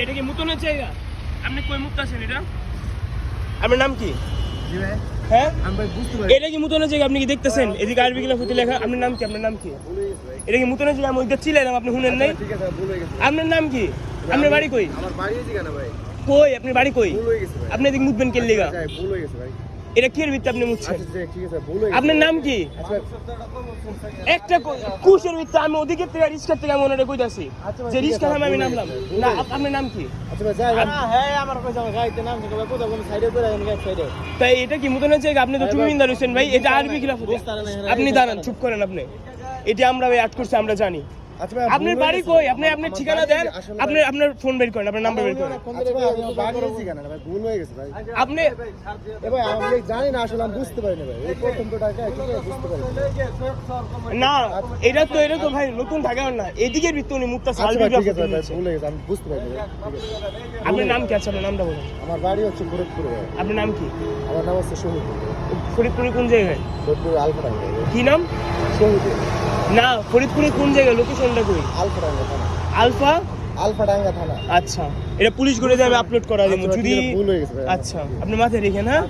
এটা কি মুতনের জায়গা? আপনি কই মুততাছেন এটা? আপনার নাম কি? জি ভাই, হ্যাঁ আমি ভাই বুঝতে পারি। এটা কি মুতনের জায়গা? আপনি কি দেখতেছেন এদিকে আরবি খিলাফতি লেখা? আপনার নাম কি? আপনার নাম কি? ভুলে গেছি ভাই। এটা কি মুতনের জায়গা? আমি ওইটা চিলাইলাম, আপনি শুনেন নাই? ঠিক আছে, ভুল হয়ে গেছে। আপনার নাম কি? আপনার বাড়ি কই? আমার বাড়ি আছে কেন ভাই? কই আপনার বাড়ি কই? ভুল হয়ে গেছে ভাই। আপনি এদিকে মুতবেন কে লিগা? যাই, ভুল হয়ে গেছে ভাই। এটা কি এর ভিত্তিতে আপনি মুতছেন? আচ্ছা ঠিক আছে, ভুল হয়ে গেছে। আপনার নাম কি? আচ্ছা একটা কুশের ভিত্তিতে আমি ওদিকে থেকে রিস্কার থেকে আমি ওনারে কইতাছি আচ্ছা ভাই, যে ঠিক রিস্কা আছে, থামে আমি ভুল হয়ে নামলাম গেছে, ভুল না। হয়ে গেছে। আপনার নাম কি? আচ্ছা ভাই, যাই হ্যাঁ, আমার কাছে আমার গাড়িতে নাম থেকে ভাই, কোথাও কোনো সাইডে করে দেন, গাড়ি সাইডে। তাই এটা কি মুতনের জায়গা? আপনি তো হ্যাঁ, চুমিন্দা রইছেন ভাই, এটা আরবি খিলাফত। বুঝতে পারেন না, আপনি দাঁড়ান, চুপ করেন আপনি। এটা আমরা ভাই আট করছি, আমরা জানি। আচ্ছা ভাই, আপনার ভুল হয়ে বাড়ি গেছে। কই? আপনি আপনার আমার ঠিকানা বাড়ি দেন, আসলে আপনি আপনার ফোন বের করেন, আপনার নাম্বার বের করেন। আচ্ছা ভাই, আমার বাড়ি আছে কেন ভাই? ভুল হয়ে গেছে ভাই। আপনি এ ভাই, আমি জানি না, আসলে আমি বুঝতে পারি না ভাই। এই প্রথম তো টাকা কি করে বুঝতে পারি না। না, এটা তো ভাই নতুন ঢাকা না, এদিকের ভিত্তি উনি মুক্তা আচ্ছা সালবি ভাই, ঠিক গ্রাফিক আছে ভাই, নিচ্ছে। ভুল হয়ে গেছে, আমি বুঝতে পারি না ভাই। ঠিক আছে। আপনার নাম কি? আচ্ছা আপনার নামটা বলুন। আমার বাড়ি হচ্ছে ফরিদপুর ভাই। আপনার নাম কি? আমার নাম হচ্ছে শহীদ। ফরিদপুরে কোন জায়গায়? ফরিদপুর আলফাডাঙ্গা ভাই। কি নাম? শহীদ না, ফরিদপুরে কোন জায়গায়? লোকেশনটা কই? আলফাডাঙ্গা থানা। আলফা? আলফাডাঙ্গা থানা। আচ্ছা, এটা পুলিশ করে আমি আপলোড করা দেবো আচ্ছা ভাই, যদি। ঠিক আছে, ভুল হয়ে গেছে ভাই। আচ্ছা, আপনি মাথায় রেখেন, হ্যাঁ।